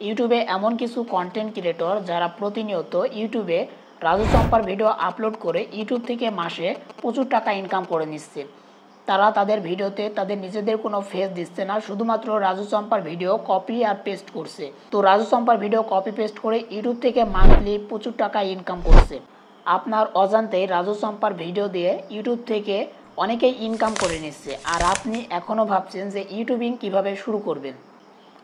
ইউটিউবে এমন কিছু কন্টেন্ট ক্রিয়েটর যারা প্রতিনিয়ত ইউটিউবে রাজু চম্পার ভিডিও আপলোড করে ইউটিউব থেকে মাসে প্রচুর টাকা ইনকাম করে নিচ্ছে। তারা তাদের ভিডিওতে তাদের নিজেদের কোনো ফেস দিচ্ছে না, শুধুমাত্র রাজু চম্পার ভিডিও কপি আর পেস্ট করছে। তো রাজু চম্পার ভিডিও কপি পেস্ট করে ইউটিউব থেকে মান্থলি প্রচুর টাকা ইনকাম করছে। আপনার অজান্তেই রাজু চম্পার ভিডিও দিয়ে ইউটিউব থেকে অনেকেই ইনকাম করে নিচ্ছে, আর আপনি এখনও ভাবছেন যে ইউটিউবিং কিভাবে শুরু করবেন।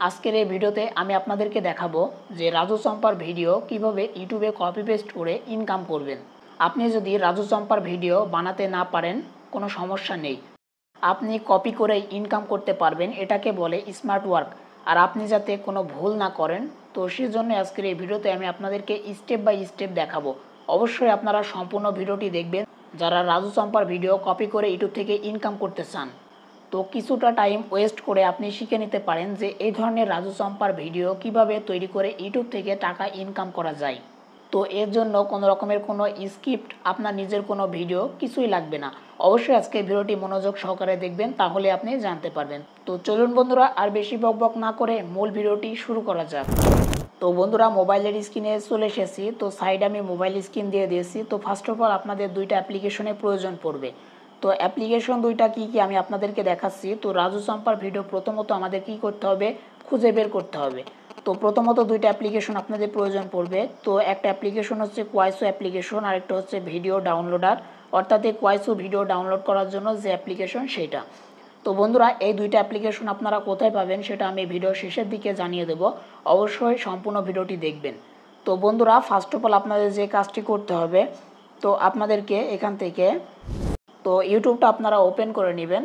আজকের এই ভিডিওতে আমি আপনাদেরকে দেখাবো যে রাজু চম্পার ভিডিও কিভাবে ইউটিউবে কপি পেস্ট করে ইনকাম করবেন। আপনি যদি রাজু চম্পার ভিডিও বানাতে না পারেন, কোনো সমস্যা নেই, আপনি কপি করে ইনকাম করতে পারবেন। এটাকে বলে স্মার্ট ওয়ার্ক। আর আপনি যাতে কোনো ভুল না করেন, তো সেজন্য আজকের এই ভিডিওতে আমি আপনাদেরকে স্টেপ বাই স্টেপ দেখাবো। অবশ্যই আপনারা সম্পূর্ণ ভিডিওটি দেখবেন যারা রাজু চম্পার ভিডিও কপি করে ইউটিউব থেকে ইনকাম করতে চান। তো কিছুটা টাইম ওয়েস্ট করে আপনি শিখে নিতে পারেন যে এই ধরনের রাজু চম্পার ভিডিও কিভাবে তৈরি করে ইউটিউব থেকে টাকা ইনকাম করা যায়। তো এর জন্য কোনো রকমের কোনো স্ক্রিপ্ট, আপনার নিজের কোনো ভিডিও কিছুই লাগবে না। অবশ্যই আজকে ভিডিওটি মনোযোগ সহকারে দেখবেন, তাহলে আপনি জানতে পারবেন। তো চলুন বন্ধুরা, আর বেশি বকবক না করে মূল ভিডিওটি শুরু করা যাক। তো বন্ধুরা, মোবাইলের স্ক্রিনে চলে এসেছি। তো সাইডে আমি মোবাইল স্ক্রিন দিয়ে দিয়েছি। তো ফার্স্ট অফ অল আপনাদের দুইটা অ্যাপ্লিকেশনের প্রয়োজন পড়বে। তো অ্যাপ্লিকেশন দুইটা কি কি আমি আপনাদেরকে দেখাচ্ছি। তো রাজু চম্পার ভিডিও প্রথমত আমাদের কি করতে হবে, খুঁজে বের করতে হবে। তো প্রথমত দুইটা অ্যাপ্লিকেশন আপনাদের প্রয়োজন পড়বে। তো একটা অ্যাপ্লিকেশন হচ্ছে কোয়াইসো অ্যাপ্লিকেশন, আর একটা হচ্ছে ভিডিও ডাউনলোডার, অর্থাৎ এই কোয়াইসো ভিডিও ডাউনলোড করার জন্য যে অ্যাপ্লিকেশন সেটা। তো বন্ধুরা, এই দুইটা অ্যাপ্লিকেশন আপনারা কোথায় পাবেন সেটা আমি ভিডিও শেষের দিকে জানিয়ে দেব। অবশ্যই সম্পূর্ণ ভিডিওটি দেখবেন। তো বন্ধুরা, ফার্স্ট অফ অল আপনাদের যে কাজটি করতে হবে, তো আপনাদেরকে এখান থেকে তো ইউটিউবটা আপনারা ওপেন করে নেবেন।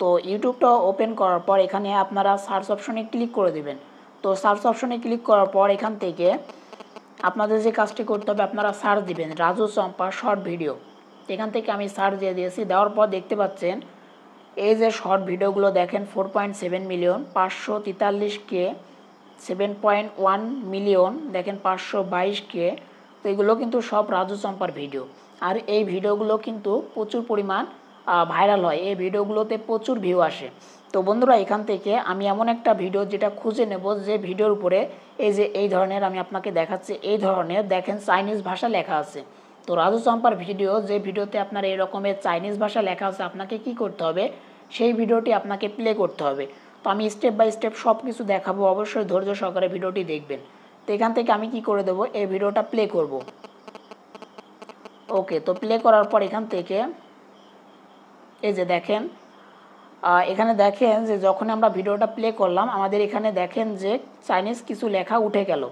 তো ইউটিউবটা ওপেন করার পর এখানে আপনারা সার্চ অপশনে ক্লিক করে দেবেন। তো সার্চ অপশনে ক্লিক করার পর এখান থেকে আপনাদের যে কাজটি করতে হবে, আপনারা সার্চ দিবেন রাজু চম্পা শর্ট ভিডিও। এখান থেকে আমি সার্চ দিয়ে দিয়েছি। দেওয়ার পর দেখতে পাচ্ছেন এই যে শর্ট ভিডিওগুলো দেখেন 4.7 মিলিয়ন, 543K, 7.1 মিলিয়ন, দেখেন 522K। তো এগুলো কিন্তু সব রাজু চম্পার ভিডিও। আর এই ভিডিওগুলো কিন্তু প্রচুর পরিমাণ ভাইরাল হয়, এই ভিডিওগুলোতে প্রচুর ভিউ আসে। তো বন্ধুরা, এখান থেকে আমি এমন একটা ভিডিও যেটা খুঁজে নেব, যে ভিডিওর উপরে এই যে এই ধরনের আমি আপনাকে দেখাচ্ছি, এই ধরনের দেখেন চাইনিজ ভাষা লেখা আছে। তো রাজু চম্পার ভিডিও, যে ভিডিওতে আপনার এই রকমের চাইনিজ ভাষা লেখা আছে, আপনাকে কি করতে হবে, সেই ভিডিওটি আপনাকে প্লে করতে হবে। তো আমি স্টেপ বাই স্টেপ সব কিছু দেখাবো, অবশ্যই ধৈর্য সহকারে ভিডিওটি দেখবেন। তো এখান থেকে আমি কি করে দেবো, এই ভিডিওটা প্লে করব। ওকে, তো প্লে করার পর এখান থেকে এই যে দেখেন, এখানে দেখেন যে যখন আমরা ভিডিওটা প্লে করলাম, আমাদের এখানে দেখেন যে চাইনিজ কিছু লেখা উঠে গেল।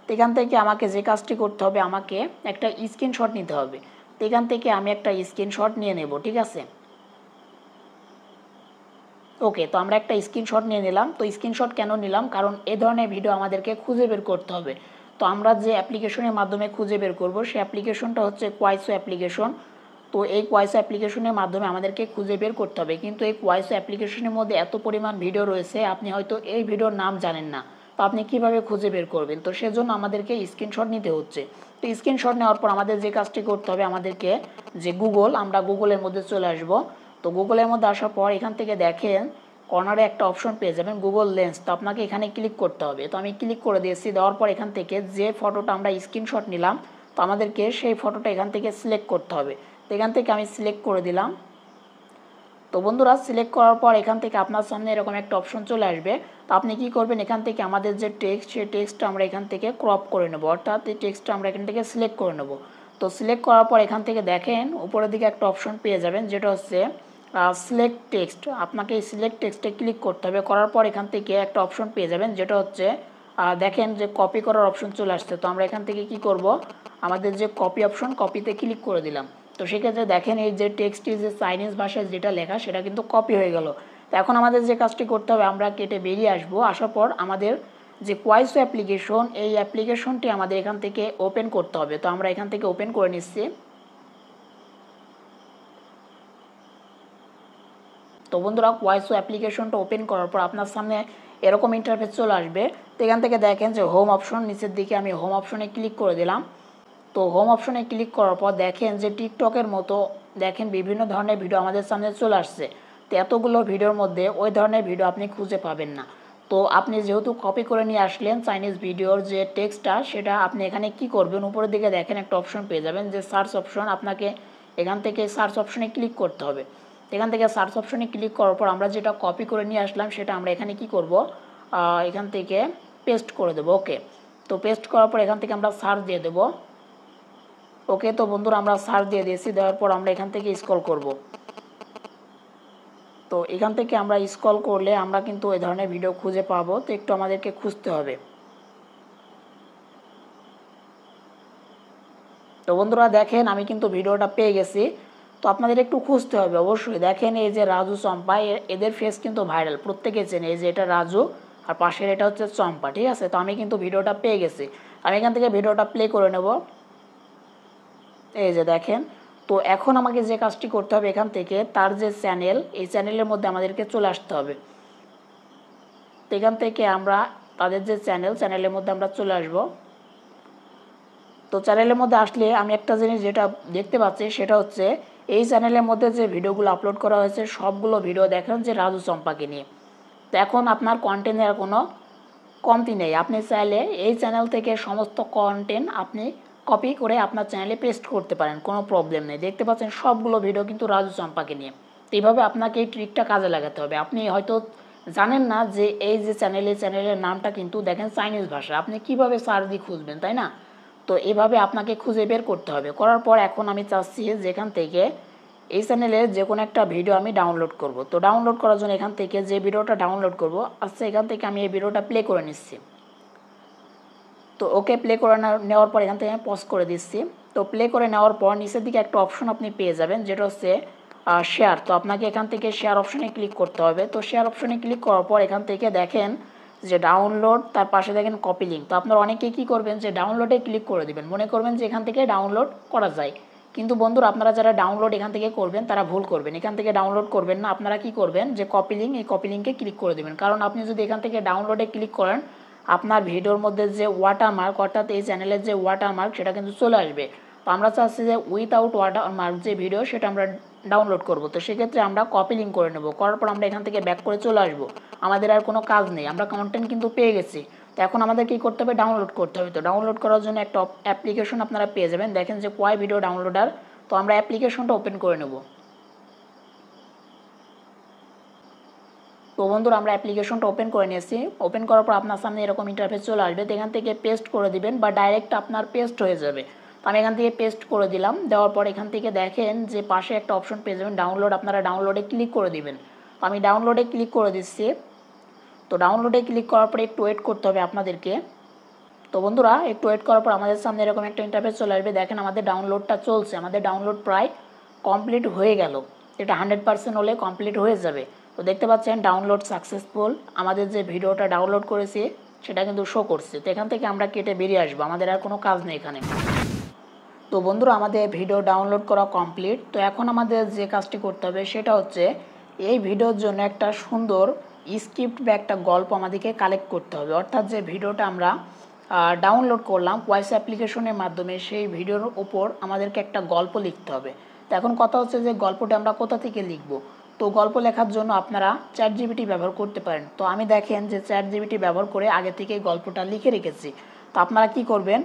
তো এখান থেকে আমাকে যে কাজটি করতে হবে, আমাকে একটা স্ক্রিনশট নিতে হবে। তো এখান থেকে আমি একটা স্ক্রিনশট নিয়ে নেব, ঠিক আছে। ওকে, তো আমরা একটা স্ক্রিনশট নিয়ে নিলাম। তো স্ক্রিনশট কেন নিলাম, কারণ এ ধরনের ভিডিও আমাদেরকে খুঁজে বের করতে হবে। তো আমরা যে অ্যাপ্লিকেশনের মাধ্যমে খুঁজে বের করব, সেই অ্যাপ্লিকেশনটা হচ্ছে কোয়াইসো অ্যাপ্লিকেশন। তো এই কোয়াইসো অ্যাপ্লিকেশনের মাধ্যমে আমাদেরকে খুঁজে বের করতে হবে। কিন্তু এই কোয়াইসো অ্যাপ্লিকেশনের মধ্যে এত পরিমাণ ভিডিও রয়েছে, আপনি হয়তো এই ভিডিওর নাম জানেন না। তো আপনি কিভাবে খুঁজে বের করবেন, তো সেজন্য আমাদেরকে স্ক্রিনশট নিতে হচ্ছে। তো স্ক্রিনশট নেওয়ার পর আমাদের যে কাজটি করতে হবে, আমাদেরকে যে আমরা গুগলের মধ্যে চলে আসব। তো গুগলের মধ্যে আসার পর এখান থেকে দেখেন কর্নারে একটা অপশন পেয়ে যাবেন গুগল লেন্স। তো আপনাকে এখানে ক্লিক করতে হবে। তো আমি ক্লিক করে দিয়েছি। দেওয়ার পর এখান থেকে যে ফটোটা আমরা স্ক্রিনশট নিলাম, তো আমাদেরকে সেই ফটোটা এখান থেকে সিলেক্ট করতে হবে। তো এখান থেকে আমি সিলেক্ট করে দিলাম। তো বন্ধুরা, সিলেক্ট করার পর এখান থেকে আপনার সামনে এরকম একটা অপশন চলে আসবে। তো আপনি কি করবেন, এখান থেকে আমাদের যে টেক্সট, সেই টেক্সটটা আমরা এখান থেকে ক্রপ করে নেব, অর্থাৎ এই টেক্সটটা আমরা এখান থেকে সিলেক্ট করে নেব। তো সিলেক্ট করার পর এখান থেকে দেখেন উপরের দিকে একটা অপশন পেয়ে যাবেন, যেটা হচ্ছে সিলেক্ট টেক্সট। আপনাকে এই সিলেক্ট টেক্সটে ক্লিক করতে হবে। করার পর এখান থেকে একটা অপশন পেয়ে যাবেন, যেটা হচ্ছে দেখেন যে কপি করার অপশন চলে আসছে। তো আমরা এখান থেকে কি করব, আমাদের যে কপি অপশন, কপিতে ক্লিক করে দিলাম। তো সেক্ষেত্রে দেখেন এই যে টেক্সটটি যে চাইনিজ ভাষায় যেটা লেখা, সেটা কিন্তু কপি হয়ে গেল। তো এখন আমাদের যে কাজটি করতে হবে, আমরা কেটে বেরিয়ে আসবো। আসার পর আমাদের যে কোয়াইসো অ্যাপ্লিকেশন, এই অ্যাপ্লিকেশনটি আমাদের এখান থেকে ওপেন করতে হবে। তো আমরা এখান থেকে ওপেন করে নিচ্ছি। তো বন্ধুরা, কোয়াইসো অ্যাপ্লিকেশনটা ওপেন করার পর আপনার সামনে এরকম ইন্টারফেস চলে আসবে। তো এখান থেকে দেখেন যে হোম অপশন, নিচের দিকে আমি হোম অপশনে ক্লিক করে দিলাম। তো হোম অপশনে ক্লিক করার পর দেখেন যে টিকটকের মতো দেখেন বিভিন্ন ধরনের ভিডিও আমাদের সামনে চলে আসছে। তো এতগুলো ভিডিওর মধ্যে ওই ধরনের ভিডিও আপনি খুঁজে পাবেন না। তো আপনি যেহেতু কপি করে নিয়ে আসলেন চাইনিজ ভিডিওর যে টেক্সটটা, সেটা আপনি এখানে কি করবেন, উপরের দিকে দেখেন একটা অপশন পেয়ে যাবেন যে সার্চ অপশন। আপনাকে এখান থেকে সার্চ অপশনে ক্লিক করতে হবে। এখান থেকে সার্চ অপশনে ক্লিক করার পর আমরা যেটা কপি করে নিয়ে আসলাম সেটা আমরা এখানে কি করব, এখান থেকে পেস্ট করে দেবো। ওকে, তো পেস্ট করার পর এখান থেকে আমরা সার্চ দিয়ে দেবো। ওকে, তো বন্ধুরা আমরা সার্চ দিয়ে দিয়েছি, দেওয়ার পর আমরা এখান থেকে স্ক্রল করব। তো এখান থেকে আমরা স্ক্রল করলে আমরা কিন্তু এই ধরনের ভিডিও খুঁজে পাবো। তো একটু আমাদেরকে খুঁজতে হবে। তো বন্ধুরা দেখেন আমি কিন্তু ভিডিওটা পেয়ে গেছি। তো আপনাদের একটু খুঁজতে হবে অবশ্যই। দেখেন এই যে রাজু চম্পা, এদের ফেস কিন্তু ভাইরাল, প্রত্যেকে চেনে। এই যে এটা রাজু আর পাশের এটা হচ্ছে চম্পা, ঠিক আছে। তো আমি কিন্তু ভিডিওটা পেয়ে গেছি। আমি এখান থেকে ভিডিওটা প্লে করে নেব। এই যে দেখেন। তো এখন আমাকে যে কাজটি করতে হবে, এখান থেকে তার যে চ্যানেল, এই চ্যানেলের মধ্যে আমাদেরকে চলে আসতে হবে। তো এখান থেকে আমরা তাদের যে চ্যানেলের মধ্যে আমরা চলে আসব। তো চ্যানেলের মধ্যে আসলে আমি একটা জিনিস যেটা দেখতে পাচ্ছি সেটা হচ্ছে এই চ্যানেলের মধ্যে যে ভিডিওগুলো আপলোড করা হয়েছে সবগুলো ভিডিও দেখেন যে রাজু চম্পাকে নিয়ে। তো এখন আপনার কন্টেন্টের কোনো কমতি নেই। আপনি চাইলে এই চ্যানেল থেকে সমস্ত কন্টেন্ট আপনি কপি করে আপনার চ্যানেলে পেস্ট করতে পারেন, কোনো প্রবলেম নেই। দেখতে পাচ্ছেন সবগুলো ভিডিও কিন্তু রাজু চম্পাকে নিয়ে। তো এইভাবে আপনাকে এই ট্রিকটা কাজে লাগাতে হবে। আপনি হয়তো জানেন না যে এই যে চ্যানেলের নামটা কিন্তু দেখেন চাইনিজ ভাষা, আপনি কিভাবে সার্চ দিয়ে খুঁজবেন, তাই না? তো এভাবে আপনাকে খুঁজে বের করতে হবে। করার পর এখন আমি চাচ্ছি যেখান থেকে এই চ্যানেলের যে কোনো একটা ভিডিও আমি ডাউনলোড করব। তো ডাউনলোড করার জন্য এখান থেকে যে ভিডিওটা ডাউনলোড করব, আচ্ছা এখান থেকে আমি এই ভিডিওটা প্লে করে নিচ্ছি। তো ওকে, প্লে করে নেওয়ার পর এখান থেকে আমি পজ করে দিচ্ছি। তো প্লে করে নেওয়ার পর নিচের দিকে একটা অপশন আপনি পেয়ে যাবেন যেটা হচ্ছে শেয়ার। তো আপনাকে এখান থেকে শেয়ার অপশনে ক্লিক করতে হবে। তো শেয়ার অপশনে ক্লিক করার পর এখান থেকে দেখেন যে ডাউনলোড, তার পাশে দেখেন কপি লিঙ্ক। তো আপনারা অনেকেই কী করবেন যে ডাউনলোডে ক্লিক করে দেবেন, মনে করবেন যে এখান থেকে ডাউনলোড করা যায়। কিন্তু বন্ধুরা আপনারা যারা ডাউনলোড এখান থেকে করবেন তারা ভুল করবেন। এখান থেকে ডাউনলোড করবেন না, আপনারা কি করবেন যে কপি লিঙ্ক, এই কপি লিঙ্কে ক্লিক করে দেবেন। কারণ আপনি যদি এখান থেকে ডাউনলোডে ক্লিক করেন আপনার ভিডিওর মধ্যে যে ওয়াটারমার্ক, অর্থাৎ এই চ্যানেলের যে ওয়াটারমার্ক, সেটা কিন্তু চলে আসবে। তো আমরা চাচ্ছি যে উইথাউট ওয়াটারমার্ক যে ভিডিও সেটা আমরা ডাউনলোড করব। তো সেক্ষেত্রে আমরা কপি লিঙ্ক করে নেব। করার পর আমরা এখান থেকে ব্যাক করে চলে আসবো। আমাদের আর কোনো কাজ নেই, আমরা কন্টেন্ট কিন্তু পেয়ে গেছি। তো এখন আমাদের কী করতে হবে, ডাউনলোড করতে হবে। তো ডাউনলোড করার জন্য একটা অ্যাপ্লিকেশন আপনারা পেয়ে যাবেন, দেখেন যে কয় ভিডিও ডাউনলোডার। তো আমরা অ্যাপ্লিকেশনটা ওপেন করে নেব। তো বন্ধুরা আমরা অ্যাপ্লিকেশনটা ওপেন করে নিয়েছি। ওপেন করার পর আপনার সামনে এরকম ইন্টারফেস চলে আসবে। তো এখান থেকে পেস্ট করে দিবেন বা ডাইরেক্ট আপনার পেস্ট হয়ে যাবে। তো আমি এখান থেকে পেস্ট করে দিলাম। দেওয়ার পর এখান থেকে দেখেন যে পাশে একটা অপশন পেয়ে যাবেন ডাউনলোড, আপনারা ডাউনলোডে ক্লিক করে দিবেন। তো আমি ডাউনলোডে ক্লিক করে দিচ্ছি। তো ডাউনলোডে ক্লিক করার পরে একটু ওয়েট করতে হবে আপনাদেরকে। তো বন্ধুরা একটু ওয়েট করার পর আমাদের সামনে এরকম একটা ইন্টারফেস চলে আসবে। দেখেন আমাদের ডাউনলোডটা চলছে, আমাদের ডাউনলোড প্রায় কমপ্লিট হয়ে গেল। এটা 100% হলে কমপ্লিট হয়ে যাবে। তো দেখতে পাচ্ছেন ডাউনলোড সাকসেসফুল, আমাদের যে ভিডিওটা ডাউনলোড করেছি সেটা কিন্তু শো করছে। তো এখান থেকে আমরা কেটে বেরিয়ে আসবো, আমাদের আর কোনো কাজ নেই এখানে। তো বন্ধুরা আমাদের ভিডিও ডাউনলোড করা কমপ্লিট। তো এখন আমাদের যে কাজটি করতে হবে সেটা হচ্ছে এই ভিডিওর জন্য একটা সুন্দর স্ক্রিপ্ট বা একটা গল্প আমাদেরকে কালেক্ট করতে হবে। অর্থাৎ যে ভিডিওটা আমরা ডাউনলোড করলাম ভয়েস অ্যাপ্লিকেশনের মাধ্যমে, সেই ভিডিওর উপর আমাদেরকে একটা গল্প লিখতে হবে। তো এখন কথা হচ্ছে যে গল্পটা আমরা কোথা থেকে লিখব। তো গল্প লেখার জন্য আপনারা চ্যাটজিপিটি ব্যবহার করতে পারেন। তো আমি দেখেন যে চ্যাটজিপিটি ব্যবহার করে আগে থেকে গল্পটা লিখে রেখেছি। তো আপনারা কি করবেন,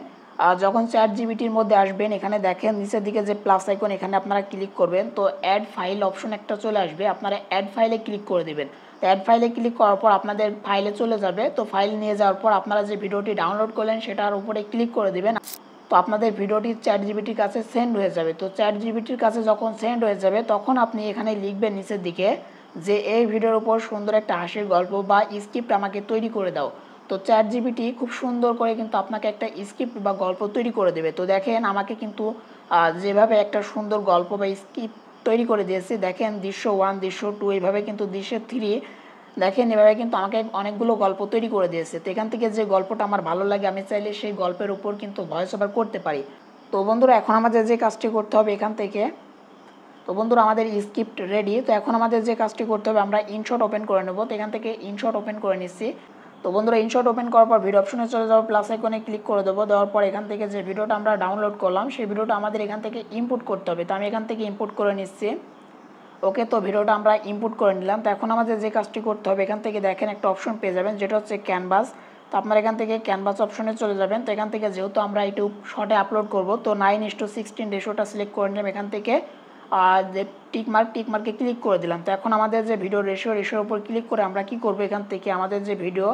যখন চ্যাটজিপিটির মধ্যে আসবেন এখানে দেখেন নিচের দিকে যে প্লাস আইকন, এখানে আপনারা ক্লিক করবেন। তো অ্যাড ফাইল অপশন একটা চলে আসবে, আপনারা অ্যাড ফাইলে ক্লিক করে দেবেন। তো অ্যাড ফাইলে ক্লিক করার পর আপনাদের ফাইলে চলে যাবে। তো ফাইল নিয়ে যাওয়ার পর আপনারা যে ভিডিওটি ডাউনলোড করলেন সেটার উপরে ক্লিক করে দেবেন। তো আপনাদের ভিডিওটি চ্যাটজিপিটির কাছে সেন্ড হয়ে যাবে। তো চ্যাটজিপিটির কাছে যখন সেন্ড হয়ে যাবে তখন আপনি এখানে লিখবেন নিচের দিকে যে এই ভিডিওর উপর সুন্দর একটা হাসির গল্প বা স্ক্রিপ্ট আমাকে তৈরি করে দাও। তো চ্যাটজিপিটি খুব সুন্দর করে কিন্তু আপনাকে একটা স্ক্রিপ্ট বা গল্প তৈরি করে দেবে। তো দেখেন আমাকে কিন্তু যেভাবে একটা সুন্দর গল্প বা স্ক্রিপ্ট তৈরি করে দিয়েছে, দেখেন দৃশ্য 1, দৃশ্য 2, এইভাবে কিন্তু দৃশ্য 3, দেখেন এভাবে কিন্তু আমাকে অনেকগুলো গল্প তৈরি করে দিয়েছে। তো এখান থেকে যে গল্পটা আমার ভালো লাগে আমি চাইলে সেই গল্পের উপর কিন্তু ভয়েস ওভার করতে পারি। তো বন্ধুরা এখন আমাদের যে কাজটি করতে হবে এখান থেকে, তো বন্ধুরা আমাদের স্ক্রিপ্ট রেডি। তো এখন আমাদের যে কাজটি করতে হবে আমরা ইনশট ওপেন করে নেব। তো এখান থেকে ইনশট ওপেন করে নিচ্ছি। তো বন্ধুরা ইনশট ওপেন করার পর ভিডিও অপশনে চলে যাবো, প্লাস আইকনে ক্লিক করে দেবো। দেওয়ার পর এখান থেকে যে ভিডিওটা আমরা ডাউনলোড করলাম সেই ভিডিওটা আমাদের এখান থেকে ইনপুট করতে হবে। তো আমি এখান থেকে ইনপুট করে নিচ্ছি। ওকে, তো ভিডিওটা আমরা ইনপুট করে নিলাম। তো এখন আমাদের যে কাজটি করতে হবে, এখান থেকে দেখেন একটা অপশন পেয়ে যাবেন যেটা হচ্ছে ক্যানভাস। তো আপনারা এখান থেকে ক্যানভাস অপশনে চলে যাবেন। তো এখান থেকে যেহেতু আমরা ইউটিউব শর্টে আপলোড করব, তো 9:16 রেশিওটা সিলেক্ট করে নিলাম। এখান থেকে যে টিকমার্কে ক্লিক করে দিলাম। তো এখন আমাদের যে ভিডিও রেশিওর উপর ক্লিক করে আমরা কি করব, এখান থেকে আমাদের যে ভিডিও,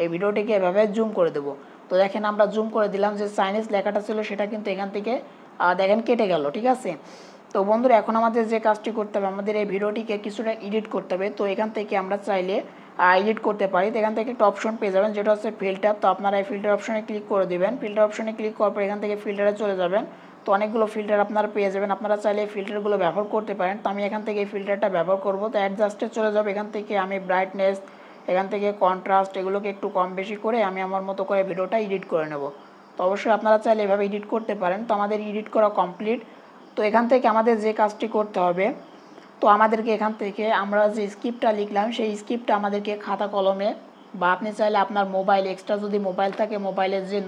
এই ভিডিওটিকে এভাবে জুম করে দেবো। তো দেখেন আমরা জুম করে দিলাম, যে চাইনিজ লেখাটা ছিল সেটা কিন্তু এখান থেকে দেখেন কেটে গেল, ঠিক আছে। তো বন্ধুরা এখন আমাদের যে কাজটি করতে হবে, আমাদের এই ভিডিওটিকে কিছুটা এডিট করতে হবে। তো এখান থেকে আমরা চাইলে এডিট করতে পারি। তো এখান থেকে একটা অপশন পেয়ে যাবেন যেটা হচ্ছে ফিল্টার। তো আপনারা এই ফিল্টার অপশনে ক্লিক করে দেবেন। ফিল্টার অপশনে ক্লিক করার পর এখান থেকে ফিল্টারে চলে যাবেন। তো অনেকগুলো ফিল্টার আপনারা পেয়ে যাবেন, আপনারা চাইলে এই ফিল্টারগুলো ব্যবহার করতে পারেন। তো আমি এখান থেকে এই ফিল্টারটা ব্যবহার করব। তো অ্যাডজাস্টে চলে যাব, এখান থেকে আমি ব্রাইটনেস, এখান থেকে কন্ট্রাস্ট, এগুলোকে একটু কম বেশি করে আমি আমার মতো করে ভিডিওটা এডিট করে নেব। তো অবশ্যই আপনারা চাইলে এভাবে এডিট করতে পারেন। তো আমাদের এডিট করা কমপ্লিট। তো এখান থেকে আমাদের যে কাজটি করতে হবে, তো আমাদেরকে এখান থেকে আমরা যে স্ক্রিপ্টটা লিখলাম সেই স্ক্রিপ্টটা আমাদেরকে খাতা কলমে, বা আপনি চাইলে আপনার মোবাইল, এক্সট্রা যদি মোবাইল থাকে মোবাইলের যে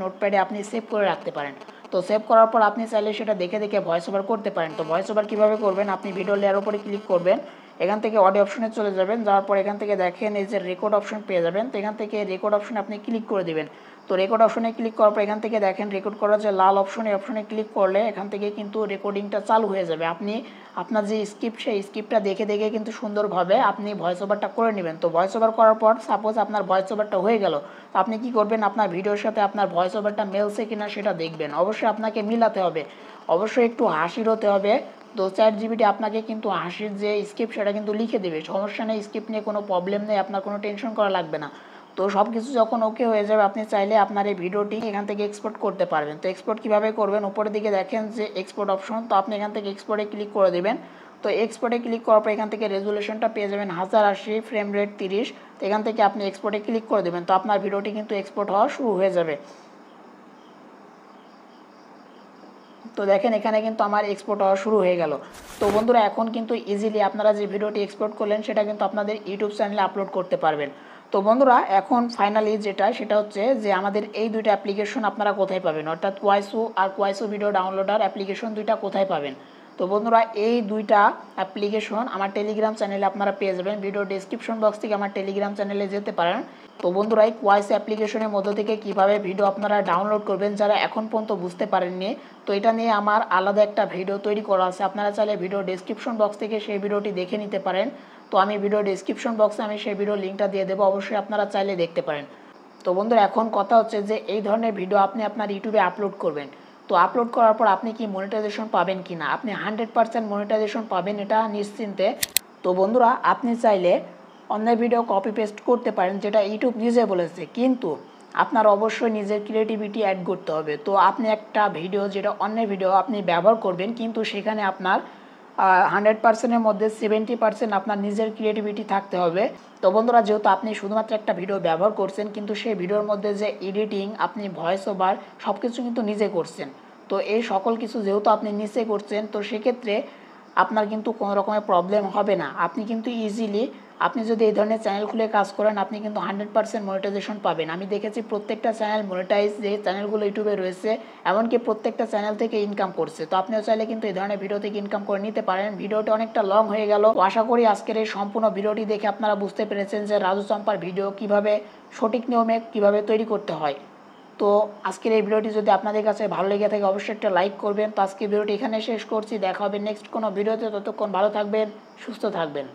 নোটপ্যাডে আপনি সেভ করে রাখতে পারেন। তো সেভ করার পর আপনি চাইলে সেটা দেখে দেখে ভয়েস ওভার করতে পারেন। তো ভয়েস ওভার কীভাবে করবেন, আপনি ভিডিও লেয়ার উপরে ক্লিক করবেন, এখান থেকে অডিও অপশনে চলে যাবেন, যাওয়ার পর এখান থেকে দেখেন এই যে রেকর্ড অপশন পেয়ে যাবেন। তো এখান থেকে রেকর্ড অপশনে আপনি ক্লিক করে দেবেন। তো রেকর্ড অপশনে ক্লিক করার পর এখান থেকে দেখেন রেকর্ড করার যে লাল অপশন, এই অপশনে ক্লিক করলে এখান থেকে কিন্তু রেকর্ডিংটা চালু হয়ে যাবে। আপনি আপনার যে স্ক্রিপ্ট, সেই স্ক্রিপ্টটা দেখে দেখে কিন্তু সুন্দরভাবে আপনি ভয়েস ওভারটা করে নেবেন। তো ভয়েস ওভার করার পর সাপোজ আপনার ভয়েস ওভারটা হয়ে গেল, তো আপনি কি করবেন, আপনার ভিডিওর সাথে আপনার ভয়েস ওভারটা মেলছে কিনা সেটা দেখবেন। অবশ্যই আপনাকে মিলাতে হবে, অবশ্যই একটু হাসির হতে হবে। তো ChatGPT আপনাকে কিন্তু হাসির যে স্ক্রিপ্ট সেটা কিন্তু লিখে দেবে, সমস্যা নেই, স্ক্রিপ্ট নিয়ে কোনো প্রবলেম নেই, আপনার কোনো টেনশন করা লাগবে না। তো সব কিছু যখন ওকে হয়ে যাবে, আপনি চাইলে আপনার এই ভিডিওটি এখান থেকে এক্সপোর্ট করতে পারবেন। তো এক্সপোর্ট কীভাবে করবেন, উপরের দিকে দেখেন যে এক্সপোর্ট অপশন, তো আপনি এখান থেকে এক্সপোর্টে ক্লিক করে দেবেন। তো এক্সপোর্টে ক্লিক করার পর এখান থেকে রেজুলেশনটা পেয়ে যাবেন 1080, ফ্রেম রেট 30। তো এখান থেকে আপনি এক্সপোর্টে ক্লিক করে দেবেন। তো আপনার ভিডিওটি কিন্তু এক্সপোর্ট হওয়া শুরু হয়ে যাবে। তো দেখেন এখানে কিন্তু আমার এক্সপোর্ট হওয়া শুরু হয়ে গেল। তো বন্ধুরা এখন কিন্তু ইজিলি আপনারা যে ভিডিওটি এক্সপোর্ট করলেন সেটা কিন্তু আপনাদের ইউটিউব চ্যানেলে আপলোড করতে পারবেন। তো বন্ধুরা এখন ফাইনালি সেটা হচ্ছে যে আমাদের এই দুইটা অ্যাপ্লিকেশন আপনারা কোথায় পাবেন, অর্থাৎ কোয়াইসো আর কোয়াইসো ভিডিও ডাউনলোডার অ্যাপ্লিকেশন দুইটা কোথায় পাবেন। তো বন্ধুরা এই দুইটা অ্যাপ্লিকেশন আমার টেলিগ্রাম চ্যানেলে আপনারা পেয়ে যাবেন। ভিডিও ডেসক্রিপশন বক্স থেকে আমার টেলিগ্রাম চ্যানেলে যেতে পারেন। তো বন্ধুরা এই কোয়াইস অ্যাপ্লিকেশনের মধ্য থেকে কিভাবে ভিডিও আপনারা ডাউনলোড করবেন, যারা এখন পর্যন্ত বুঝতে পারেননি, তো এটা নিয়ে আমার আলাদা একটা ভিডিও তৈরি করা আছে। আপনারা চাইলে ভিডিও ডেসক্রিপশন বক্স থেকে সেই ভিডিওটি দেখে নিতে পারেন। তো আমি ভিডিও ডেসক্রিপশন বক্সে আমি সেই ভিডিও লিঙ্কটা দিয়ে দেবো, অবশ্যই আপনারা চাইলে দেখতে পারেন। তো বন্ধুরা এখন কথা হচ্ছে যে এই ধরনের ভিডিও আপনি আপনার ইউটিউবে আপলোড করবেন। তো আপলোড করার পর আপনি কি মনিটাইজেশন পাবেন কি না, আপনি 100% মনিটাইজেশন পাবেন, এটা নিশ্চিন্তে। তো বন্ধুরা আপনি চাইলে অন্যের ভিডিও কপি পেস্ট করতে পারেন, যেটা ইউটিউব নিজে বলেছে, কিন্তু আপনার অবশ্যই নিজের ক্রিয়েটিভিটি অ্যাড করতে হবে। তো আপনি একটা ভিডিও, যেটা অন্যের ভিডিও আপনি ব্যবহার করবেন, কিন্তু সেখানে আপনার 100%-এর মধ্যে 70% আপনার নিজের ক্রিয়েটিভিটি থাকতে হবে। তো বন্ধুরা যেহেতু আপনি শুধুমাত্র একটা ভিডিও ব্যবহার করছেন, কিন্তু সেই ভিডিওর মধ্যে যে এডিটিং, আপনি ভয়েস ওভার সব কিছু কিন্তু নিজে করছেন। তো এই সকল কিছু যেহেতু আপনি নিজে করছেন, তো সেক্ষেত্রে আপনার কিন্তু কোনো রকমের প্রবলেম হবে না। আপনি কিন্তু ইজিলি, আপনি যদি এই ধরনের চ্যানেল খুলে কাজ করেন, আপনি কিন্তু 100% মনিটাইজেশন পাবেন। আমি দেখেছি প্রত্যেকটা চ্যানেল মনিটাইজ, যে চ্যানেলগুলো ইউটিউবে রয়েছে, এমনকি প্রত্যেকটা চ্যানেল থেকে ইনকাম করছে। তো আপনিও চাইলে কিন্তু এই ধরনের ভিডিও থেকে ইনকাম করে নিতে পারেন। ভিডিওটি অনেকটা লং হয়ে গেল, আশা করি আজকের এই সম্পূর্ণ ভিডিওটি দেখে আপনারা বুঝতে পেরেছেন যে রাজু চম্পার ভিডিও কিভাবে সঠিক নিয়মে কিভাবে তৈরি করতে হয়। তো আজকের এই ভিডিওটি যদি আপনাদের কাছে ভালো লেগে থাকে, অবশ্যই একটা লাইক করবেন। তো আজকের ভিডিওটি এখানে শেষ করছি, দেখা হবে নেক্সট কোনো ভিডিওতে। ততক্ষণ ভালো থাকবেন, সুস্থ থাকবেন।